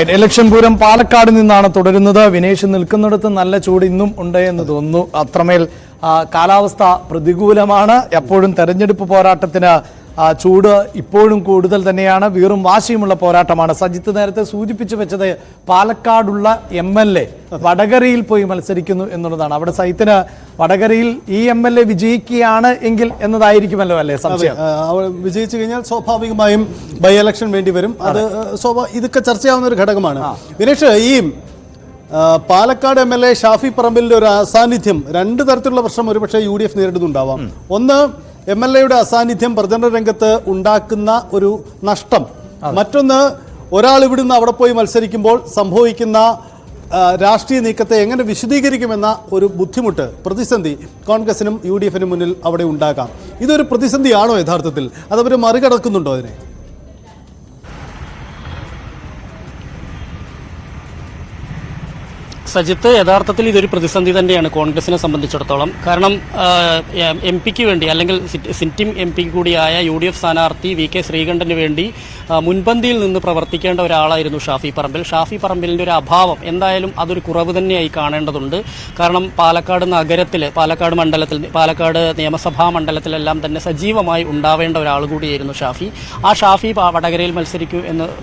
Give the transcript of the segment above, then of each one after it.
Election Pooram Palakkad നിന്നാണ് തുടരുന്നത്. വിനേഷ് നിൽക്കുന്നിടത്ത് നല്ല ചൂട് ഇന്നും ഉണ്ട് എന്ന് തോന്നുന്നു. അത്രമേൽ കാലാവസ്ഥ പ്രതികൂലമാണ്. എപ്പോഴും തെരഞ്ഞെടുപ്പ് പോരാട്ടത്തിന് ചൂട് ഇപ്പോഴും കൂടുതൽ തന്നെയാണ്. വീറും വാശിയുമുള്ള പോരാട്ടമാണ്. സജിത്ത് നേരത്തെ സൂചിപ്പിച്ചു വെച്ചത് പാലക്കാടുള്ള MLA വടകരയിൽ പോയി മത്സരിക്കുന്നു എന്നുള്ളതാണ്. അവിടെ സജിത്തിന് വടകരയിൽ ഈ MLA വിജയിക്കുകയാണ് എങ്കിൽ എന്നതായിരിക്കുമല്ലോ അല്ലേ സംശയം? വിജയിച്ചു കഴിഞ്ഞാൽ സ്വാഭാവികമായും ബൈ ഇലക്ഷൻ വേണ്ടി വരും. അത് ഇതൊക്കെ ചർച്ചയാവുന്ന ഒരു ഘടകമാണ്. ദിനേഷ്, ഈ പാലക്കാട് MLA ഷാഫി പറമ്പിലിന്റെ ഒരു അസാന്നിധ്യം രണ്ട് തരത്തിലുള്ള പ്രശ്നം ഒരുപക്ഷെ UDF നേരിടുന്നുണ്ടാവാം. ഒന്ന്, MLAയുടെ അസാന്നിധ്യം പ്രചരണ രംഗത്ത് ഉണ്ടാക്കുന്ന ഒരു നഷ്ടം. മറ്റൊന്ന്, ഒരാൾ ഇവിടുന്ന് അവിടെ പോയി മത്സരിക്കുമ്പോൾ സംഭവിക്കുന്ന രാഷ്ട്രീയ നീക്കത്തെ എങ്ങനെ വിശദീകരിക്കുമെന്ന ഒരു ബുദ്ധിമുട്ട്, പ്രതിസന്ധി കോൺഗ്രസിനും UDFനും മുന്നിൽ അവിടെ ഉണ്ടാകാം. ഇതൊരു പ്രതിസന്ധിയാണോ യഥാർത്ഥത്തിൽ? അതവർ മറികടക്കുന്നുണ്ടോ അതിനെ? സജിത്ത്, യഥാർത്ഥത്തിൽ ഇതൊരു പ്രതിസന്ധി തന്നെയാണ് കോൺഗ്രസിനെ സംബന്ധിച്ചിടത്തോളം. കാരണം MP വേണ്ടി, അല്ലെങ്കിൽ സിറ്റിംഗ് MP കൂടിയായ UDF സ്ഥാനാർത്ഥി VK ശ്രീകണ്ഠന് വേണ്ടി മുൻപന്തിയിൽ നിന്ന് പ്രവർത്തിക്കേണ്ട ഒരാളായിരുന്നു ഷാഫി പറമ്പിൽ. ഷാഫി പറമ്പിലിൻ്റെ ഒരു അഭാവം എന്തായാലും അതൊരു കുറവ് തന്നെയായി കാണേണ്ടതുണ്ട്. കാരണം പാലക്കാട് നഗരത്തിൽ, പാലക്കാട് മണ്ഡലത്തിൽ, പാലക്കാട് നിയമസഭാ മണ്ഡലത്തിലെല്ലാം തന്നെ സജീവമായി ഉണ്ടാവേണ്ട ഒരാൾ കൂടിയായിരുന്നു ഷാഫി. ആ ഷാഫി വടകരയിൽ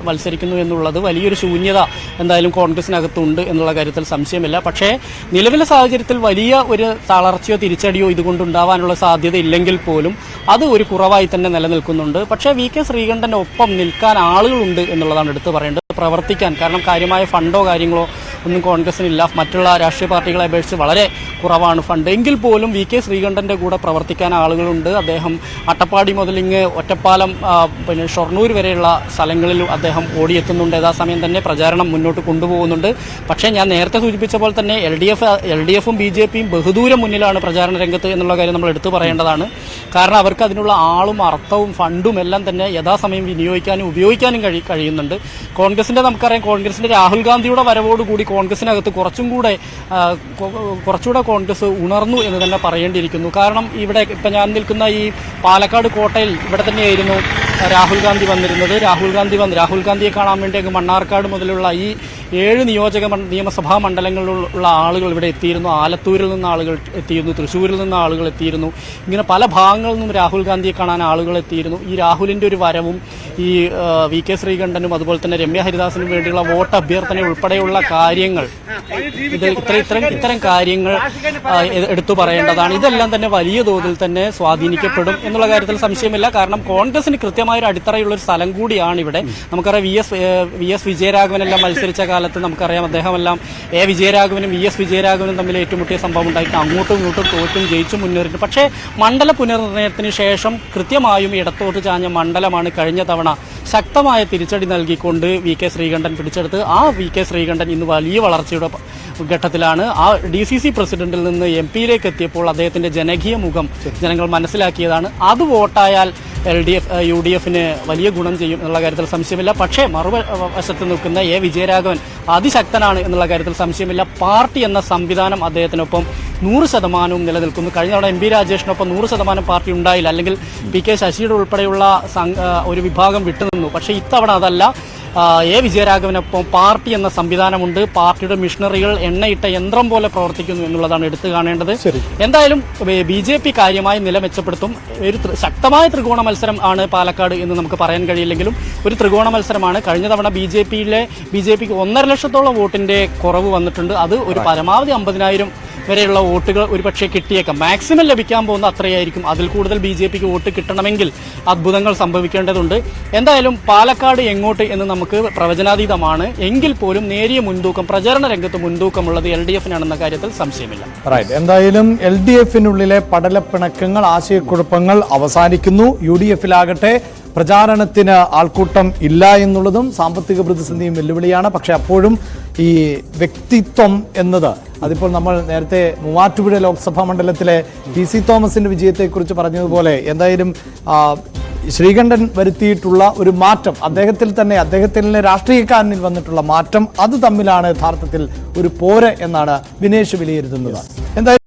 മത്സരിക്കുന്നു എന്നുള്ളത് വലിയൊരു ശൂന്യത എന്തായാലും കോൺഗ്രസിനകത്തുണ്ട് എന്നുള്ള കാര്യത്തിൽ സംശയമില്ല. പക്ഷേ നിലവിലെ സാഹചര്യത്തിൽ വലിയ ഒരു തളർച്ചയോ തിരിച്ചടിയോ ഇതുകൊണ്ടുണ്ടാവാനുള്ള സാധ്യത ഇല്ലെങ്കിൽ പോലും അത് ഒരു കുറവായി തന്നെ നിലനിൽക്കുന്നുണ്ട്. പക്ഷേ VK ശ്രീകണ്ഠൻ്റെ ഒപ്പം നിൽക്കാൻ ആളുകളുണ്ട് എന്നുള്ളതാണ് എടുത്തു പറയേണ്ടത്. പ്രവർത്തിക്കാൻ, കാരണം കാര്യമായ ഫണ്ടോ കാര്യങ്ങളോ ഒന്നും കോൺഗ്രസിനില്ല. മറ്റുള്ള രാഷ്ട്രീയ പാർട്ടികളെ അപേക്ഷിച്ച് വളരെ കുറവാണ് ഫണ്ട്. എങ്കിൽ പോലും VK ശ്രീകണ്ഠൻ്റെ കൂടെ പ്രവർത്തിക്കാൻ ആളുകളുണ്ട്. അദ്ദേഹം അട്ടപ്പാടി മുതൽ ഇങ്ങ് ഒറ്റപ്പാലം, പിന്നെ ഷൊർണൂർ വരെയുള്ള സ്ഥലങ്ങളിൽ അദ്ദേഹം ഓടിയെത്തുന്നുണ്ട്. യഥാസമയം തന്നെ പ്രചാരണം മുന്നോട്ട് കൊണ്ടുപോകുന്നുണ്ട്. പക്ഷേ ഞാൻ നേരത്തെ സൂചിപ്പിച്ച പോലെ തന്നെ LDFും BJPയും ബഹുദൂരം മുന്നിലാണ് പ്രചാരണ രംഗത്ത് എന്നുള്ള കാര്യം നമ്മൾ എടുത്തു പറയേണ്ടതാണ്. കാരണം അവർക്ക് അതിനുള്ള ആളും അർത്ഥവും ഫണ്ടും എല്ലാം തന്നെ യഥാസമയം വിനിയോഗിക്കാനും ഉപയോഗിക്കാനും കഴിയുന്നുണ്ട്. കോൺഗ്രസിൻ്റെ നമുക്കറിയാം, കോൺഗ്രസിൻ്റെ രാഹുൽ ഗാന്ധിയുടെ വരവോടുകൂടി കോൺഗ്രസിനകത്ത് കുറച്ചുകൂടെ കോൺഗ്രസ് ഉണർന്നു എന്ന് തന്നെ പറയേണ്ടിയിരിക്കുന്നു. കാരണം ഇവിടെ ഇപ്പം ഞാൻ നിൽക്കുന്ന ഈ പാലക്കാട് കോട്ടയിൽ ഇവിടെ തന്നെയായിരുന്നു രാഹുൽ ഗാന്ധി വന്നിരുന്നത്. രാഹുൽ ഗാന്ധിയെ കാണാൻ വേണ്ടി അങ്ങ് മണ്ണാർക്കാട് മുതലുള്ള ഈ 7 നിയമസഭാ മണ്ഡലങ്ങളിലുള്ള ആളുകൾ ഇവിടെ എത്തിയിരുന്നു. ആലത്തൂരിൽ നിന്ന് ആളുകൾ എത്തിയിരുന്നു, തൃശ്ശൂരിൽ നിന്ന് ആളുകൾ എത്തിയിരുന്നു. ഇങ്ങനെ പല ഭാഗങ്ങളിൽ നിന്നും രാഹുൽ ഗാന്ധിയെ കാണാൻ ആളുകൾ എത്തിയിരുന്നു. ഈ രാഹുലിൻ്റെ ഒരു വരവും ഈ VK ശ്രീകണ്ഠനും അതുപോലെ തന്നെ രമ്യ ഹരിദാസിനും വേണ്ടിയുള്ള വോട്ട് അഭ്യർത്ഥന ഉൾപ്പെടെയുള്ള കാര്യങ്ങൾ, ഇത്തരം കാര്യങ്ങൾ എടുത്തു പറയേണ്ടതാണ്. ഇതെല്ലാം തന്നെ വലിയ തോതിൽ തന്നെ സ്വാധീനിക്കപ്പെടും എന്നുള്ള കാര്യത്തിൽ സംശയമില്ല. കാരണം കോൺഗ്രസിന് കൃത്യമായൊരു അടിത്തറയുള്ള ഒരു സ്ഥലം കൂടിയാണ് ഇവിടെ. നമുക്കറിയാം VS വിജയരാഘവനെല്ലാം മത്സരിച്ച കാലത്ത് നമുക്കറിയാം, അദ്ദേഹമെല്ലാം വിജയരാഘവനും VS വിജയരാഘവനും തമ്മിൽ ഏറ്റുമുട്ടിയ സംഭവം ഉണ്ടായിട്ട് അങ്ങോട്ടും ഇങ്ങോട്ടും തോറ്റും ജയിച്ചും മുന്നേറിയിട്ട്. പക്ഷേ മണ്ഡല പുനർനിർണയത്തിന് ശേഷം കൃത്യമായും ഇടത്തോട്ട് ചാഞ്ഞ മണ്ഡലമാണ് കഴിഞ്ഞ തവണ ശക്തമായ തിരിച്ചടി നൽകിക്കൊണ്ട് VK ശ്രീകണ്ഠൻ പിടിച്ചെടുത്ത്. ആ VK ശ്രീകണ്ഠൻ ഇന്ന് വലിയ വളർച്ചയുടെ ഘട്ടത്തിലാണ്. ആ DCC പ്രസിഡന്റിൽ നിന്ന് MP-യിലേക്ക് എത്തിയപ്പോൾ അദ്ദേഹത്തിന്റെ ജനകീയ മുഖം ജനങ്ങൾ മനസ്സിലാക്കിയതാണ്. അത് വോട്ടായാൽ UDFന് വലിയ ഗുണം ചെയ്യും എന്നുള്ള കാര്യത്തിൽ സംശയമില്ല. പക്ഷേ മറുവശത്ത് നിൽക്കുന്ന വിജയരാഘവൻ അതിശക്തനാണ് എന്നുള്ള കാര്യത്തിൽ സംശയമില്ല. പാർട്ടി എന്ന സംവിധാനം അദ്ദേഹത്തിനൊപ്പം 100% നിലനിൽക്കുന്നു. കഴിഞ്ഞ തവണ MP രാജേഷിനൊപ്പം 100% പാർട്ടി ഉണ്ടായില്ല, അല്ലെങ്കിൽ PK ശശിയുടെ ഉൾപ്പെടെയുള്ള ഒരു വിഭാഗം വിട്ടുനിന്നു. പക്ഷേ ഇത്തവണ അതല്ല. വിജയരാഘവനൊപ്പം പാർട്ടി എന്ന സംവിധാനമുണ്ട്. പാർട്ടിയുടെ മിഷണറികൾ എണ്ണയിട്ട യന്ത്രം പോലെ പ്രവർത്തിക്കുന്നു എന്നുള്ളതാണ് എടുത്തു കാണേണ്ടത്. എന്തായാലും BJP കാര്യമായി നില മെച്ചപ്പെടുത്തും. ഒരു ശക്തമായ ത്രികോണ മത്സരം ആണ് പാലക്കാട് എന്ന് നമുക്ക് പറയാൻ കഴിയില്ലെങ്കിലും ഒരു ത്രികോണ മത്സരമാണ്. കഴിഞ്ഞ തവണ BJPക്ക് 1.5 ലക്ഷത്തോളം വോട്ടിന്റെ കുറവ് വന്നിട്ടുണ്ട്. അത് ഒരു പരമാവധി 50,000 വരെയുള്ള വോട്ടുകൾ ഒരുപക്ഷെ കിട്ടിയേക്കാം. മാക്സിമം ലഭിക്കാൻ പോകുന്ന അത്രയായിരിക്കും. അതിൽ കൂടുതൽ BJPക്ക് വോട്ട് കിട്ടണമെങ്കിൽ അത്ഭുതങ്ങൾ സംഭവിക്കേണ്ടതുണ്ട്. എന്തായാലും പാലക്കാട് എങ്ങോട്ട് എന്ന് നമുക്ക് പ്രവചനാതീതമാണ്. എങ്കിൽ പോലും നേരിയ മുൻതൂക്കം, പ്രചാരണ രംഗത്ത് മുൻതൂക്കമുള്ളത് LDFനാണെന്ന കാര്യത്തിൽ സംശയമില്ല. എന്തായാലും LDFനുള്ളിലെ പടലപ്പിണക്കങ്ങൾ, ആശയക്കുഴപ്പങ്ങൾ അവസാനിക്കുന്നു. UDFലാകട്ടെ പ്രചാരണത്തിന് ആൾക്കൂട്ടം ഇല്ല എന്നുള്ളതും സാമ്പത്തിക പ്രതിസന്ധിയും വെല്ലുവിളിയാണ്. പക്ഷെ അപ്പോഴും ഈ വ്യക്തിത്വം എന്നത്, അതിപ്പോൾ നമ്മൾ നേരത്തെ മൂവാറ്റുപുഴ ലോക്സഭാ മണ്ഡലത്തിലെ PC തോമസിന്റെ വിജയത്തെക്കുറിച്ച് പറഞ്ഞതുപോലെ എന്തായാലും ശ്രീകണ്ഠൻ വരുത്തിയിട്ടുള്ള ഒരു മാറ്റം, അദ്ദേഹത്തിലെ രാഷ്ട്രീയക്കാരനിൽ വന്നിട്ടുള്ള മാറ്റം, അത് തമ്മിലാണ് യഥാർത്ഥത്തിൽ ഒരു പോര് എന്നാണ് വിനേഷ് വിലയിരുത്തുന്നത്. എന്തായാലും